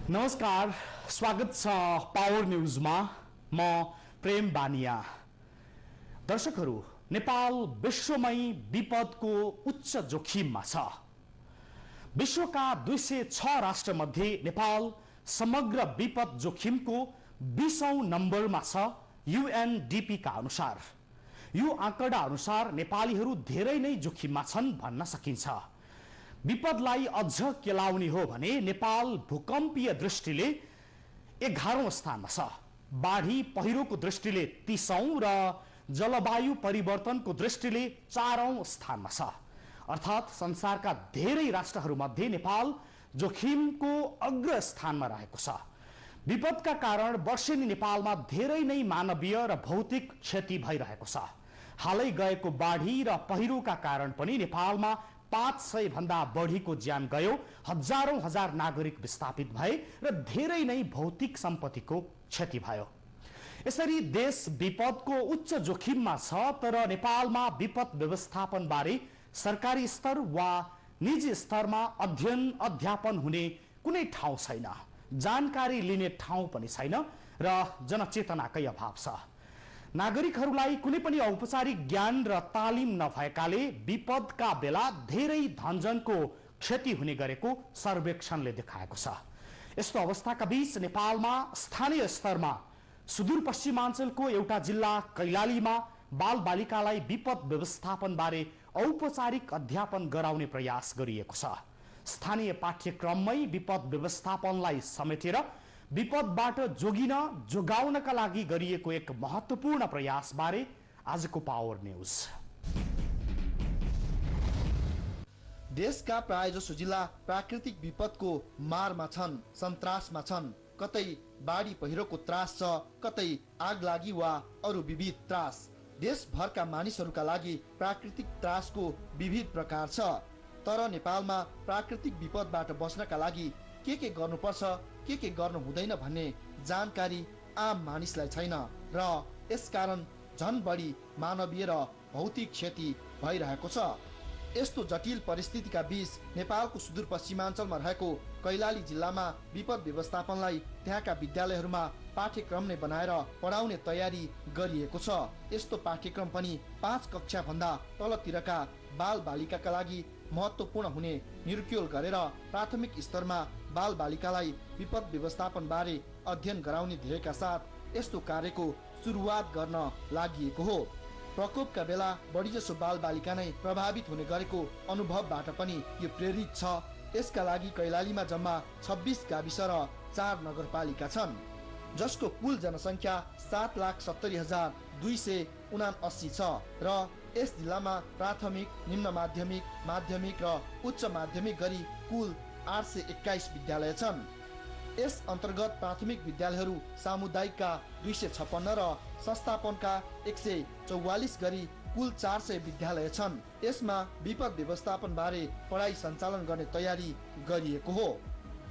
नमस्कार, स्वागत छ पावर न्यूजमा। म प्रेम बानिया। दर्शकहरू, नेपाल विश्वमै विपदको उच्च जोखिममा छ। विश्वका 206 राष्ट्रमध्ये नेपाल समग्र विपद जोखिमको 20औं नम्बरमा छ UNDP का अनुसार। यो आँकडा अनुसार नेपालीहरू धेरै नै जोखिममा छन् भन्न सकिन्छ। विपदलाई अझ केलाउने हो भने नेपाल भूकम्पीय दृष्टिले 11औं स्थानमा छ, बाढी पहिरोको दृष्टिले 30औं र जलवायु परिवर्तनको दृष्टिले 4औं स्थानमा छ। अर्थात् संसारका धेरै राष्ट्रहरूमध्ये नेपाल जोखिमको अग्र स्थानमा रहेको छ। विपदका कारण वर्षेनी नेपालमा धेरै नै मानवीय र भौतिक क्षति भइरहेको छ। हालै गएको बाढी र पहिरोका कारण पनि नेपालमा 500 भन्दा बढीको ज्यान गयो, हजारौं हजार नागरिक विस्थापित भए र धेरै नै भौतिक सम्पत्तिको क्षति भयो। यसरी देश विपदको उच्च जोखिममा छ, तर नेपालमा विपद व्यवस्थापन बारे सरकारी स्तर वा निजी स्तरमा अध्ययन अध्यापन हुने कुनै ठाउँ छैन, जानकारी लिने ठाउँ पनि छैन र जनचेतनाकै अभाव छ। नागरिकहरूलाई कुनै पनि औपचारिक ज्ञान र तालिम नभएकाले विपदका बेला धेरै धनजनको क्षति हुने गरेको सर्वेक्षणले देखाएको छ। यस्तो अवस्थाका बीच नेपालमा स्थानीय स्तरमा सुदूरपश्चिमाञ्चलको एउटा जिल्ला कैलालीमा बालबालिकालाई विपद व्यवस्थापन बारे औपचारिक अध्यापन गराउने प्रयास गरिएको छ। स्थानीय पाठ्यक्रममै विपद व्यवस्थापनलाई समेटेर विपदबाट जोगाउनका लागि गरिएको एक महत्त्वपूर्ण प्रयास बारे आजको पावर न्यूज। देशका प्रायजसो जिल्ला प्राकृतिक विपदको मारमा छन्, सन्तासमा छन्। कतै बाढी पहिरोको त्रास छ, कतै आगलागी वा अरू विविध त्रास। देशभरका मानिसहरूका लागि प्राकृतिक त्रासको विविध प्रकार छ, तर नेपालमा प्राकृतिक विपदबाट बच्नका लागि के गर्नुपर्छ, के गर्नु हुँदैन भन्ने जानकारी आम मानिसलाई छैन र यसकारण झन बढी मानवीय र भौतिक क्षति भइरहेको छ। यस्तो जटिल परिस्थितिका बीच नेपालको सुदूरपश्चिमाञ्चलमा रहेको कैलाली जिल्लामा विपद व्यवस्थापनलाई त्यहाँका विद्यालयहरूमा पाठ्यक्रम नै बनाएर पढाउने तयारी गरिएको छ। यस्तो पाठ्यक्रम पनि 5 कक्षा भन्दा तलतिरका बाल बालिकाका लागि महत्त्वपूर्ण हुने निर्क्युल गरेर प्राथमिक स्तरमा बाल बालिकालाई विपद व्यवस्थापन बारे अध्ययन गराउने ध्येयका साथ यस्तो कार्यको सुरुवात गर्न लागि हो। प्रकोपका बेला बढीजसो बाल बालिका नै प्रभावित हुने गरेको अनुभवबाट पनि यो प्रेरित छ। यसका लागि कैलालीमा जम्मा 26 गाविस र 4 नगरपालिका छन्, जसको कुल जनसङ्ख्या 7,70,279 छ र यस जिल्लामा प्राथमिक, निम्न माध्यमिक, माध्यमिक र उच्च माध्यमिक गरी कुल 821 विद्यालय छन्। यस अन्तर्गत प्राथमिक विद्यालयहरू सामुदायिकका 256 र संस्थापनका 144 गरी कुल 400 विद्यालय छन्। यसमा विपद व्यवस्थापन बारे पढाइ सञ्चालन गर्ने तयारी गरिएको हो।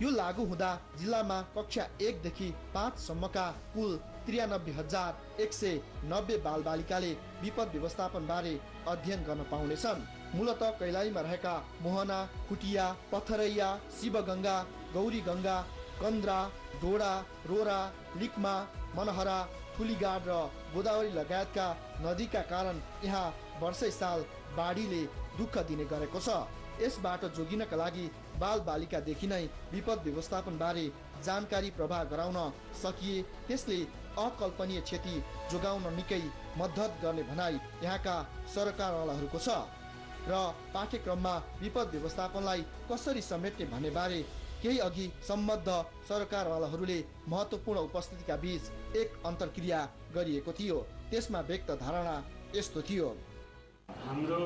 यो लागू हुँदा जिल्लामा कक्षा 1 देखि 5 सम्मका कुल 93,190 बालबालिकाले विपद व्यवस्थापन बारे अध्ययन गर्न पाउनेछन्। मूलतः कैलालीमा रहेका मोहना, खुटिया, पथरैया, शिवगङ्गा, गौरीगङ्गा, कन्द्रा, डोडा, रोरा, लिकमा, मनहरा, ठुलीगाड र गोदावरी लगायतका नदीका कारण यहाँ वर्षै साल बाढीले दुःख दिने गरेको छ। यसबाट जोगिनका लागि बाल बालिकादेखि नै विपद व्यवस्थापन बारे जानकारी प्रवाह गराउन सकिए त्यसले अकल्पनीय क्षति जोगाउन निकै मद्दत गर्ने भनाइ यहाँका सरकारवालाहरूको छ र पाठ्यक्रममा विपद व्यवस्थापनलाई कसरी समेट्ने भन्ने बारे केही अघि सम्बद्ध सरकारवालाहरूले महत्त्वपूर्ण उपस्थितिका बीच एक अन्तर्क्रिया गरिएको थियो। त्यसमा व्यक्त धारणा यस्तो थियो। हाम्रो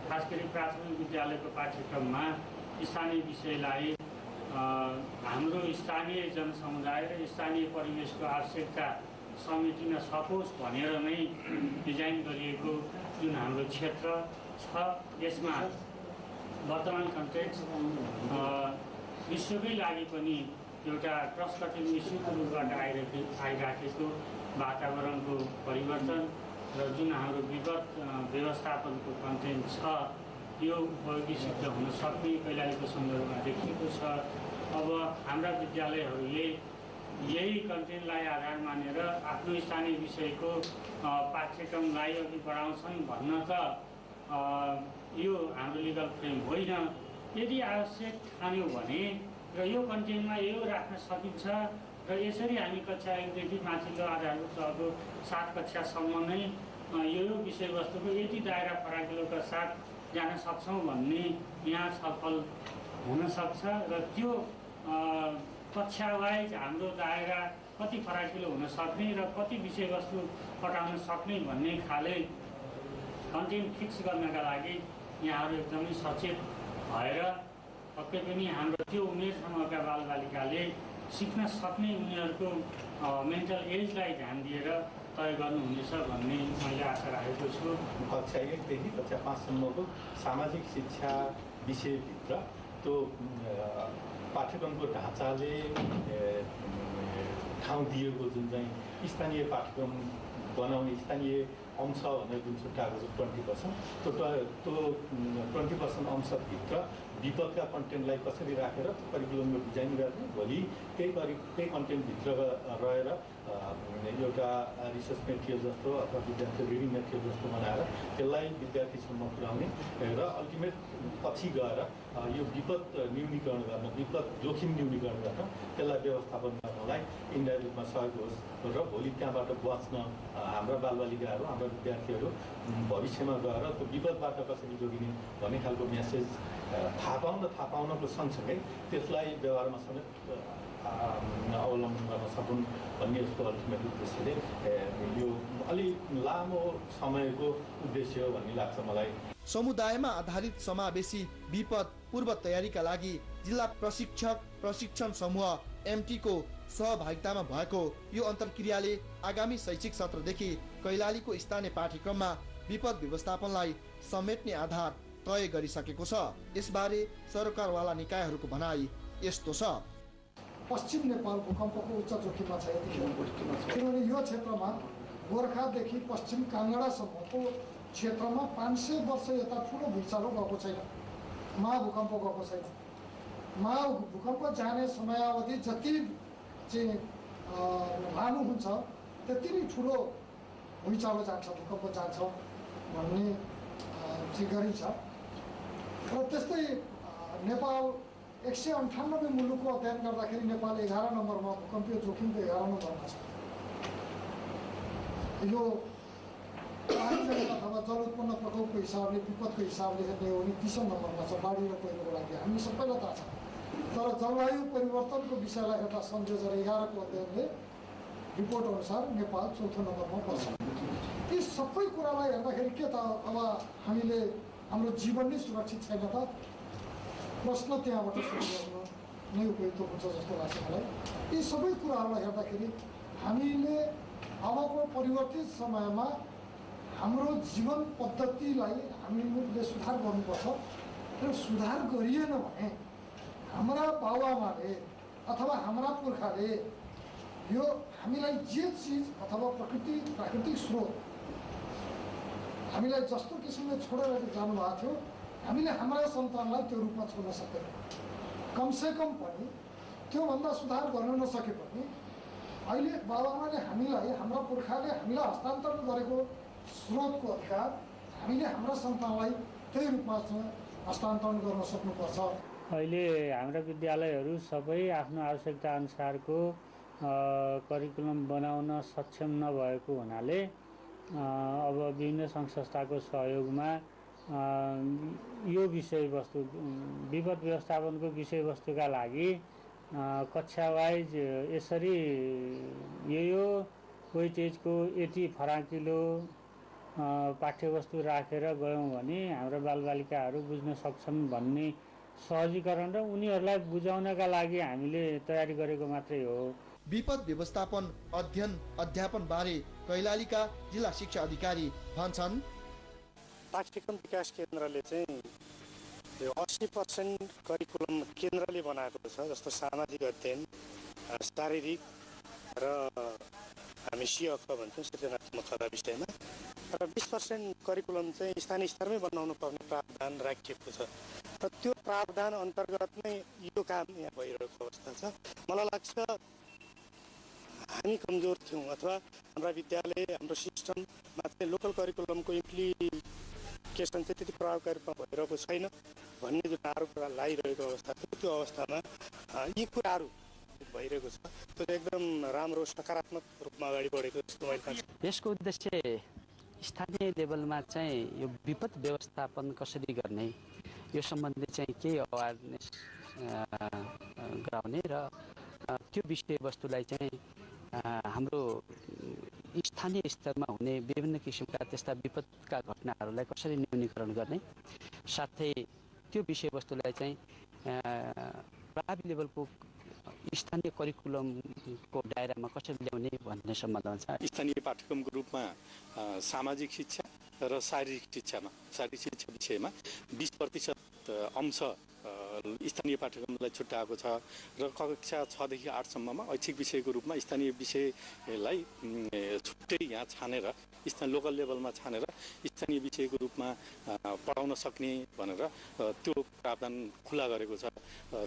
खास गरी प्राथमिक विद्यालयको पाठ्यक्रममा स्थानीय विषयलाई हाम्रो स्थानीय जनसमुदाय र स्थानीय परिवेशको आवश्यकता समेटिन सकोस् भनेर नै डिजाइन गरिएको जुन हाम्रो क्षेत्र छ, यसमा वर्तमान कन्टेक्स्ट विश्वकै लागि पनि एउटा क्रस कटिङ इस्युको रूपबाट आइराखेको वातावरणको परिवर्तन र जुन हाम्रो विपद व्यवस्थापनको कन्टेन्ट छ, यो उपयोगी सिद्ध हुन सक्ने कैलालीको सन्दर्भमा देखिएको छ। अब हाम्रा विद्यालयहरूले यही कन्टेन्टलाई आधार मानेर आफ्नो स्थानीय विषयको पाठ्यक्रमलाई अघि बढाउँछन् भन्न त यो हाम्रो लिगल फ्रेम होइन। यदि आवश्यक ठान्यो भने र यो कन्टेन्टमा यो राख्न सकिन्छ र यसरी हामी कक्षा 1 देखि माथिल्लो आधारभूत तहको 7 कक्षासम्म नै यो विषयवस्तुको यति दायरा फराकिलोका साथ जान सक्छौँ भन्ने यहाँ छलफल हुनसक्छ र त्यो कक्षा वाइज हाम्रो दायरा कति फराकिलो हुन सक्ने र कति विषयवस्तु पठाउन सक्ने भन्ने खाले कन्टेन्ट फिक्स गर्नका लागि यहाँहरू एकदमै सचेत भएर पक्कै पनि हाम्रो त्यो उमेर समूहका बालबालिकाले सिक्न सक्ने उनीहरूको मेन्टल एजलाई ध्यान दिएर तय गर्नुहुनेछ भन्ने मैले आशा राखेको छु। कक्षा 1 देखि कक्षा 5 सम्मको सामाजिक शिक्षा विषयभित्र त्यो पाठ्यक्रमको ढाँचाले ठाउँ दिएको जुन चाहिँ स्थानीय पाठ्यक्रम बनाउने स्थानीय अंश भनेर जुन छुट्याएको छ 20%, त्यो 20% अंशभित्र विपदका कन्टेन्टलाई कसरी राखेर करिकुलमको डिजाइन गर्ने, भोलि त्यही कन्टेन्टभित्र रहेर एउटा रिसर्च मेटेरियल जस्तो अथवा विद्यार्थी रिडिङ मेटेरियल जस्तो बनाएर त्यसलाई विद्यार्थीसम्म पुर्याउने र अल्टिमेट पछि गएर यो विपद न्यूनीकरण गर्न, विपद जोखिम न्यूनीकरण गर्न, त्यसलाई व्यवस्थापन गर्नलाई इन्डाइरेक्ट रूपमा सहयोग होस् र भोलि त्यहाँबाट बच्न हाम्रा बालबालिकाहरू, हाम्रा विद्यार्थीहरू भविष्यमा गएर त्यो विपदबाट कसरी जोगिने भन्ने खालको मेसेज थाहा पाउनको सँगसँगै त्यसलाई व्यवहारमा समेत अवलम्बन गर्न सकुन् भन्ने जस्तो अल्टिमेट उद्देश्यले यो अलि लामो समयको उद्देश्य हो भन्ने लाग्छ मलाई। समुदायमा आधारित समावेशी विपद पूर्व तयारीका लागि जिल्ला प्रशिक्षण समूह MT को सहभागितामा भएको यो अन्तर्क्रियाले आगामी शैक्षिक सत्रदेखि कैलालीको स्थानीय पाठ्यक्रममा विपद व्यवस्थापनलाई समेट्ने आधार तय गरिसकेको छ। यसबारे सरकारवाला निकायहरूको भनाइ यस्तो छ। पश्चिम नेपाल भूकम्पको उच्च जोखिममा छ किनभने यो क्षेत्रमा गोर्खादेखि पश्चिम काङ्गडासम्मको क्षेत्रमा 500 वर्ष यता ठुलो भूइँचालो गएको छैन, महाभूकम्प गएको छैन। महाभूकम्प जाने समयावधि जति चाहिँ लामो हुन्छ त्यति नै ठुलो भूइँचालो जान्छ, भूकम्प जान्छ भन्ने चाहिँ गरिन्छ। र त्यस्तै नेपाल 198 मुलुकको अध्ययन गर्दाखेरि नेपाल 11 नम्बरमा भूकम्पीय जोखिमको 11 नम्बरमा छ। यो पानीजनित अथवा जल उत्पन्न प्रकोपको हिसाबले, विपदको हिसाबले हेर्ने हो भने 30 नम्बरमा छ बाढी र पहिरोको लागि, हामी सबैलाई थाहा छ। तर जलवायु परिवर्तनको विषयलाई हेर्दा संयोजन 11 को अध्ययनले रिपोर्ट अनुसार नेपाल 4थो नम्बरमा पर्छ। यी सबै कुरालाई हेर्दाखेरि के त अब हामीले हाम्रो जीवन नै सुरक्षित छैन त? प्रश्न त्यहाँबाट सुरु गर्न नै उपयुक्त हुन्छ जस्तो लाग्छ मलाई। यी सबै कुराहरूलाई हेर्दाखेरि हामीले अबको परिवर्तित समयमा हाम्रो जीवन पद्धतिलाई हामीले सुधार गर्नुपर्छ र सुधार गरिएन भने हाम्रा बाबुआमाले अथवा हाम्रा पुर्खाले यो हामीलाई जे चिज अथवा प्राकृतिक स्रोत हामीलाई जस्तो किसिमले छोडेर जानुभएको थियो, हामीले हाम्रा सन्तानलाई त्यो रूपमा छोड्न सक्दैन। कमसेकम पनि त्योभन्दा सुधार गर्न नसके पनि अहिले बाबुआमाले हामीलाई, हाम्रा पुर्खाले हामीलाई हस्तान्तरण गरेको स्रोतको अधिकार हामीले हाम्रा सन्तानलाई त्यही रूपमा हस्तान्तरण गर्न सक्नुपर्छ। अहिले हाम्रा विद्यालयहरू सबै आफ्नो आवश्यकता अनुसारको करिकुलम बनाउन सक्षम नभएको हुनाले अब विभिन्न सङ्घ संस्थाको सहयोगमा यो विषयवस्तु विपद व्यवस्थापनको विषयवस्तुका लागि कक्षा वाइज यसरी यो वेटेजको यति फराकिलो पाठ्यवस्तु राखेर गयौँ भने हाम्रा बालबालिकाहरू बुझ्न सक्छन् भन्ने सहजीकरण र उनीहरूलाई बुझाउनका लागि हामीले तयारी गरेको मात्रै हो। विपद व्यवस्थापन अध्ययन अध्यापन बारे कैलालीका जिल्ला शिक्षा अधिकारी भन्छन्, पाठ्यक्रम विकास केन्द्रले चाहिँ 80% करिकुलम केन्द्रले बनाएको छ, जस्तो सामाजिक अध्ययन, शारीरिक र हामी सिअक भन्छौँ सृजनात्मकता विषयमा, र 20% करिकुलम चाहिँ स्थानीय स्तरमै बनाउनु पर्ने प्रावधान राखिएको छ। र त्यो प्रावधान अन्तर्गत नै यो काम यहाँ भइरहेको अवस्था छ। मलाई लाग्छ हामी कमजोर थियौँ अथवा हाम्रा विद्यालय हाम्रो सिस्टममा चाहिँ लोकल करिकुलमको इम्प्लिकेसन चाहिँ त्यति प्रभावकारी रूपमा भइरहेको छैन भन्ने जुन आरोप लगाइरहेको अवस्था थियो, त्यो अवस्थामा यी कुराहरू भइरहेको छ। त्यो एकदम राम्रो सकारात्मक रूपमा अगाडि बढेको जस्तो मैले लाग्छ। यसको उद्देश्य स्थानीय लेभलमा चाहिँ यो विपद व्यवस्थापन कसरी गर्ने यो सम्बन्धी चाहिँ केही अवेरनेस गराउने र त्यो विषयवस्तुलाई चाहिँ हाम्रो स्थानीय स्तरमा हुने विभिन्न किसिमका त्यस्ता विपदका घटनाहरूलाई कसरी न्यूनीकरण गर्ने, साथै त्यो विषयवस्तुलाई चाहिँ प्रभावी लेभलको स्थानीय करिकुलमको दायरामा कसरी ल्याउने भन्ने सम्बन्धमा छ। स्थानीय पाठ्यक्रमको रूपमा सामाजिक शिक्षा र शारीरिक शिक्षा विषयमा 20% अंश स्थानीय पाठ्यक्रमलाई छुट्याएको छ र कक्षा 6 देखि 8 सम्ममा ऐच्छिक विषयको रूपमा स्थानीय विषयलाई छुट्टै यहाँ छानेर लोकल लेभलमा छानेर स्थानीय विषयको रूपमा पढाउन सक्ने भनेर त्यो प्रावधान खुला गरेको छ।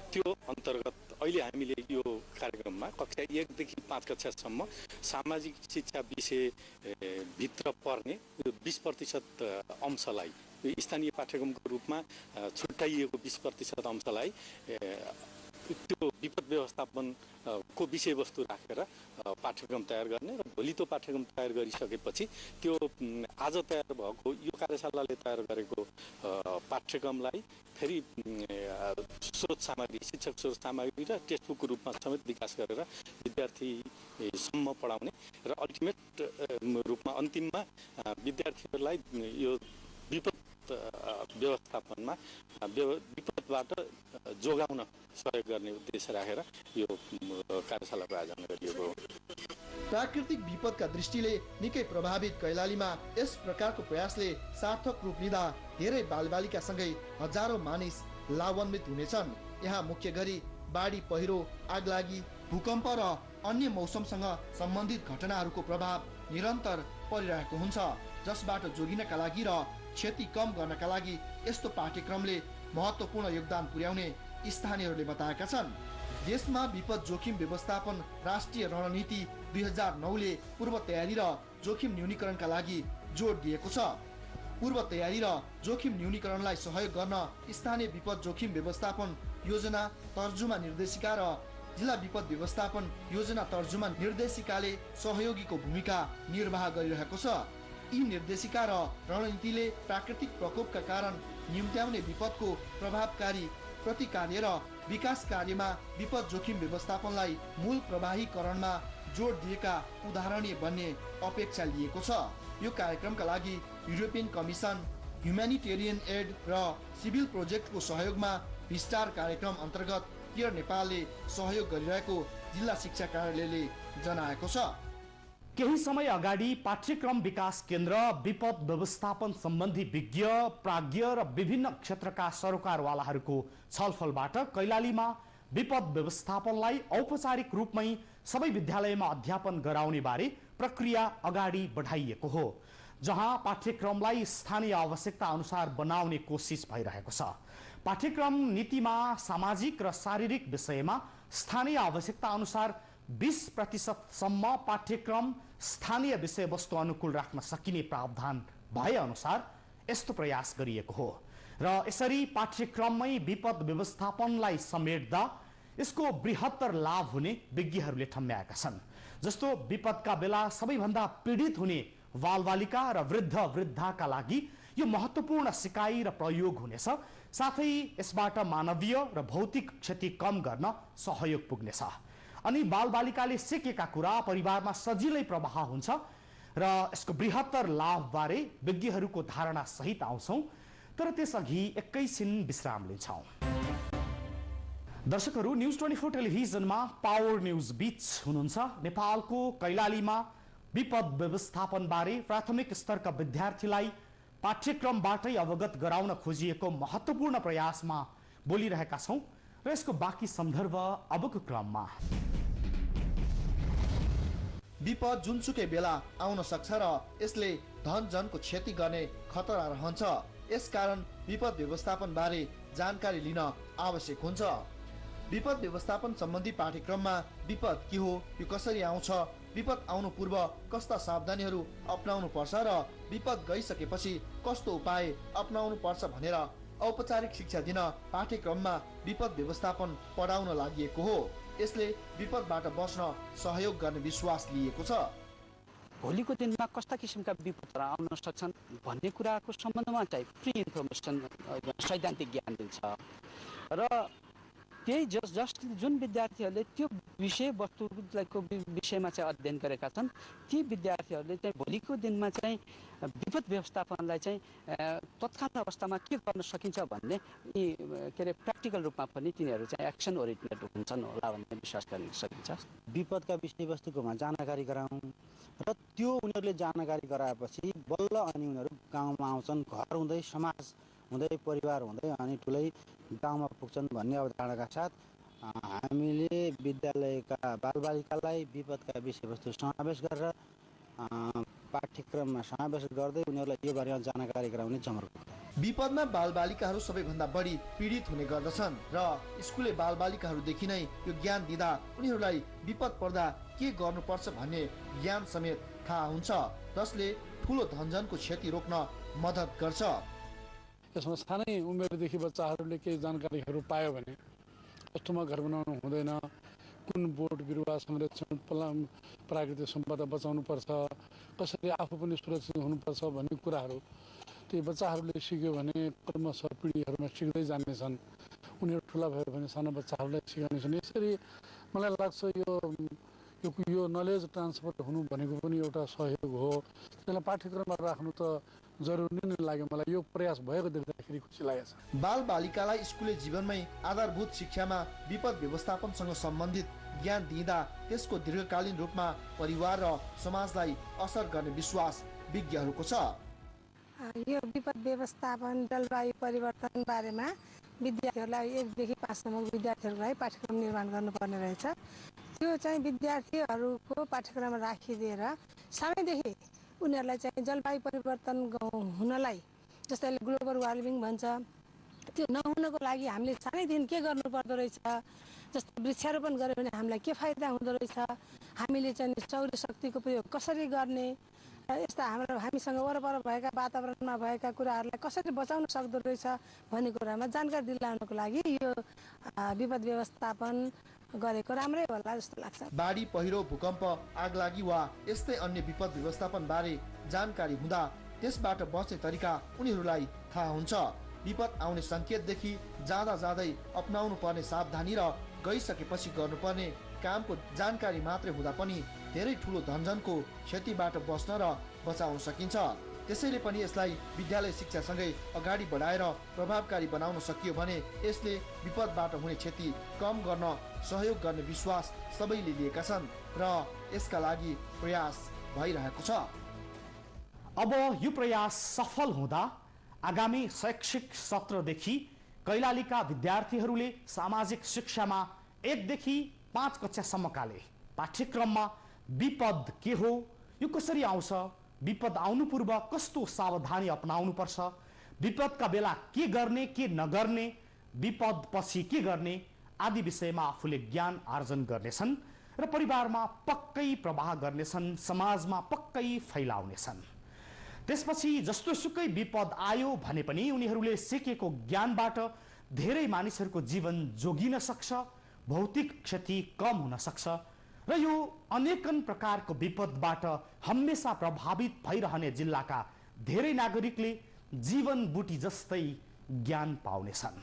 त्यो अन्तर्गत अहिले हामीले यो कार्यक्रममा कक्षा 1 देखि 5 कक्षासम्म सामाजिक शिक्षा विषयभित्र पर्ने 20% अंशलाई स्थानीय पाठ्यक्रमको रूपमा छुट्याइएको 20% अंशलाई त्यो विपद व्यवस्थापनको विषयवस्तु राखेर पाठ्यक्रम तयार गर्ने र भोलि त्यो पाठ्यक्रम तयार गरिसकेपछि त्यो आज तयार भएको यो कार्यशालाले तयार गरेको पाठ्यक्रमलाई फेरि स्रोत सामग्री शिक्षक स्रोत सामग्री र टेक्स्टबुकको रूपमा समेत विकास गरेर विद्यार्थीसम्म पढाउने र अल्टिमेट रूपमा अन्तिममा विद्यार्थीहरूलाई यो विपद व्यवस्थापनमा विपदबाट जोगाउन सहयोग गर्ने उद्देश्य राखेर यो कार्यशालाको आयोजना गरिएको हो। प्राकृतिक विपदका दृष्टिले निकै प्रभावित कैलालीमा यस प्रकारको प्रयासले सार्थक रूप लिँदा धेरै बालबालिकासँगै हजारौं मानिस लाभान्वित हुनेछन्। यहाँ मुख्य गरी बाढी, पहिरो, आगलागी, भूकम्प र अन्य मौसमसँग सम्बन्धित घटनाहरूको प्रभाव निरन्तर परिरहेको हुन्छ, जसबाट जोगिनका लागि र क्षति कम गर्नका लागि यस्तो पाठ्यक्रमले महत्त्वपूर्ण योगदान पुर्याउने स्थानीयहरूले बताएका छन्। देशमा विपद जोखिम व्यवस्थापन राष्ट्रिय रणनीति 2009 ले पूर्व तयारी र जोखिम न्यूनीकरणका लागि जोड दिएको छ। पूर्व तयारी र जोखिम न्यूनीकरणलाई सहयोग गर्न स्थानीय विपद जोखिम व्यवस्थापन योजना तर्जुमा निर्देशिका र जिल्ला विपद व्यवस्थापन योजना तर्जुमा निर्देशिकाले सहयोगीको भूमिका निर्वाह गरिरहेको छ। यी निर्देशिका र रणनीतिले प्राकृतिक प्रकोपका कारण निम्त्याउने विपदको प्रभावकारी प्रतिकार्य र विकास कार्यमा विपद जोखिम व्यवस्थापनलाई मूल प्रवाहीकरणमा जोड दिएका उदाहरणीय बन्ने अपेक्षा लिएको छ। यो कार्यक्रमका लागि युरोपियन कमिसन, ह्युम्यानिटेरियन एड र सिभिल प्रोजेक्टको सहयोगमा विस्तार कार्यक्रम अन्तर्गत केयर नेपालले सहयोग गरिरहेको जिल्ला शिक्षा कार्यालयले जनाएको छ। केही समय अगाडि पाठ्यक्रम विकास केन्द्र विपद व्यवस्थापन सम्बन्धी विज्ञ, प्राज्ञ र विभिन्न क्षेत्रका सरोकारवालाहरूको छलफलबाट कैलालीमा विपद व्यवस्थापनलाई औपचारिक रूपमै सबै विद्यालयमा अध्यापन गराउने बारे प्रक्रिया अगाडि बढाइएको हो, जहाँ पाठ्यक्रमलाई स्थानीय आवश्यकता अनुसार बनाउने कोसिस भइरहेको छ। पाठ्यक्रम नीतिमा सामाजिक र शारीरिक विषयमा स्थानीय आवश्यकता अनुसार 20% सम्म पाठ्यक्रम स्थानीय विषयवस्तु अनुकूल राख्न सकिने प्रावधान भए अनुसार यस्तो प्रयास गरिएको हो र यसरी पाठ्यक्रममै विपद व्यवस्थापनलाई समेट्दा यसको बृहत्तर लाभ हुने विज्ञहरूले ठम्ब्याएका छन्। जस्तो विपदका बेला सबैभन्दा पीडित हुने बालबालिका र वृद्ध वृद्धाका लागि यो महत्त्वपूर्ण सिकाइ र प्रयोग हुनेछ, साथै यसबाट मानवीय र भौतिक क्षति कम गर्न सहयोग पुग्नेछ। अनि बालबालिकाले सिकेका कुरा परिवारमा सजिलै प्रवाह हुन्छ र यसको बृहत्तर लाभबारे विज्ञहरूको धारणा सहित आउँछौँ, तर त्यसअघि एकैछिन विश्राम लिन्छौँ। दर्शकहरू, न्युज 24 टेलिभिजनमा पावर न्युज बीच हुनुहुन्छ। नेपालको कैलालीमा विपद व्यवस्थापनबारे प्राथमिक स्तरका विद्यार्थीलाई पाठ्यक्रमबाटै अवगत गराउन खोजिएको महत्त्वपूर्ण प्रयासमा बोलिरहेका छौँ र यसको बाँकी सन्दर्भ अबको क्रममा। विपद जुनसुकै बेला आउन सक्छ र यसले धन जनको क्षति गर्ने खतरा रहन्छ। यसकारण विपद व्यवस्थापन बारे जानकारी लिन आवश्यक हुन्छ। विपद व्यवस्थापन सम्बन्धी पाठ्यक्रममा विपद के हो, यो कसरी आउँछ, विपद आउनु पूर्व कस्ता सावधानीहरू अपनाउनु पर्छ र विपद गइसकेपछि कस्तो उपाय अपनाउनु पर्छ भनेर औपचारिक शिक्षा दिन पाठ्यक्रममा विपद व्यवस्थापन पढाउन लागि हो। यसले विपदबाट बस्न सहयोग गर्ने विश्वास लिएको छ। भोलिको दिनमा कस्ता किसिमका विपदहरू आउन सक्छन् भन्ने कुराको सम्बन्धमा चाहिँ प्री इन्फर्मेसन सैद्धान्तिक ज्ञान दिन्छ र त्यही जुन विद्यार्थीहरूले त्यो विषयवस्तुको विषयमा चाहिँ अध्ययन गरेका छन् ती विद्यार्थीहरूले चाहिँ भोलिको दिनमा चाहिँ विपद व्यवस्थापनलाई चाहिँ तत्काल अवस्थामा के गर्न सकिन्छ भन्ने के अरे प्र्याक्टिकल रूपमा पनि तिनीहरू चाहिँ एक्सन ओरिएन्टेड हुन्छन् होला भन्ने विश्वास गर्न सकिन्छ। विपदका विषयवस्तुकोमा जानकारी गराउँ र त्यो उनीहरूले जानकारी गराएपछि बल्ल अनि उनीहरू गाउँमा आउँछन्, घर हुँदै समाज हुँदै परिवार हुँदै अनि ठुलै गाउँमा पुग्छन् भन्ने अवधारणाका साथ हामीले विद्यालयका बालबालिकालाई विपदका विषयवस्तु समावेश गरेर पाठ्यक्रममा समावेश गर्दै उनीहरूलाई यो बारेमा जानकारी गराउने जमर्को। विपदमा बालबालिकाहरू सबैभन्दा बढी पीडित हुने गर्दछन् र स्कुले बालबालिकाहरूदेखि नै यो ज्ञान दिँदा उनीहरूलाई विपद पर्दा के गर्नुपर्छ भन्ने ज्ञान समेत थाहा हुन्छ, जसले ठुलो धनजनको क्षति रोक्न मद्दत गर्छ। यसमा सानै उमेरदेखि बच्चाहरूले केही जानकारीहरू पायो भने कस्तोमा घर बनाउनु हुँदैन, कुन बोट बिरुवा संरक्षण प्राकृतिक सम्पदा बचाउनुपर्छ, कसरी आफू पनि सुरक्षित हुनुपर्छ भन्ने कुराहरू ती बच्चाहरूले सिक्यो भने क्रमशः पिँढीहरूमा सिक्दै जानेछन्। उनीहरू ठुला भयो भने सानो बच्चाहरूलाई सिकाउनेछन्। यसरी मलाई लाग्छ यो नलेज ट्रान्सफर हुनु भनेको पनि एउटा सहयोग हो। त्यसलाई पाठ्यक्रममा राख्नु त जरुरी नै लाग्यो। मलाई यो प्रयास भएको देख्दाखेरि खुसी लागेछ। बालबालिकालाई स्कुले जीवनमै आधारभूत शिक्षामा विपद व्यवस्थापनसँग सम्बन्धित ज्ञान दिँदा त्यसको दीर्घकालीन रूपमा परिवार र समाजलाई असर गर्ने विश्वास विज्ञहरूको छ। यो विपद व्यवस्थापन जलवायु परिवर्तन बारेमा विद्यार्थीहरूलाई 1 देखि 5 सम्मको विद्यार्थीहरूलाई पाठ्यक्रम निर्माण गर्नुपर्ने रहेछ। त्यो चाहिँ विद्यार्थीहरूको पाठ्यक्रममा राखिदिएर सानैदेखि उनीहरूलाई चाहिँ जलवायु परिवर्तन हुनलाई जस्तै ग्लोबल वार्मिङ भन्छ त्यो नहुनको लागि हामीले सानैदेखि के गर्नुपर्दो रहेछ, जस्तो वृक्षारोपण गऱ्यो भने हामीलाई के फाइदा हुँदो रहेछ, हामीले चाहिँ सौर शक्तिको प्रयोग कसरी गर्ने, यस्ता हामीसँग वरपर भएका वातावरणमा भएका कुराहरूलाई कसरी बचाउन सक्दो रहेछ भन्ने कुरामा जानकारी दिलाउनको लागि यो विपद व्यवस्थापन गरेको राम्रै होला जस्तो लाग्छ। बाढी, पहिरो, भूकम्प, आगलागी वा यस्तै अन्य विपद व्यवस्थापन बारे जानकारी हुँदा त्यसबाट बच्ने तरिका उनीहरूलाई थाहा हुन्छ। विपद आउने संकेतदेखि जाँदै अपनाउनु पर्ने सावधानी र गइसकेपछि गर्नुपर्ने कामको जानकारी मात्रै हुँदा पनि धेरै ठुलो धनजनको क्षतिबाट बस्न र बचाउन सकिन्छ। त्यसैले पनि यसलाई विद्यालय शिक्षासँगै अगाडि बढाएर प्रभावकारी बनाउन सकियो भने यसले विपदबाट हुने क्षति कम गर्न सहयोग गर्ने विश्वास सबैले लिएका छन् र यसका लागि प्रयास भइरहेको छ। अब यो प्रयास सफल हुँदा आगामी शैक्षिक सत्रदेखि कैलालीका विद्यार्थीहरूले सामाजिक शिक्षामा 1 देखि 5 कक्षासम्मकाले पाठ्यक्रममा विपद के हो, यो कसरी आउँछ, विपद आउनु पूर्व कस्तो सावधानी अपनाउनु पर्छ, विपदका बेला के गर्ने के नगर्ने, विपद पछि के गर्ने आदि विषयमा आफूले ज्ञान आर्जन गर्नेछन् र परिवारमा पक्कै प्रवाह गर्नेछन्, समाजमा पक्कै फैलाउनेछन्। त्यसपछि जस्तोसुकै विपद आयो भने पनि उनीहरूले सिकेको ज्ञानबाट धेरै मानिसहरूको जीवन जोगिन सक्छ, भौतिक क्षति कम हुन सक्छ र यो अनेकन प्रकारको विपदबाट हमेशा प्रभावित भइरहने जिल्लाका धेरै नागरिकले जीवन बुटी जस्तै ज्ञान पाउनेछन्।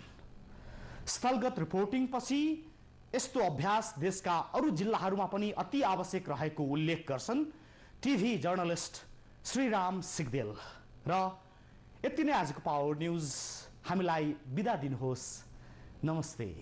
स्थलगत रिपोर्टिङ पछि यस्तो अभ्यास देशका अरू जिल्लाहरूमा पनि अति आवश्यक रहेको उल्लेख गर्छन् टिभी जर्नलिस्ट श्रीराम सिगदेल। र यति नै आजको पावर न्यूज। हामीलाई बिदा दिनुहोस्। नमस्ते।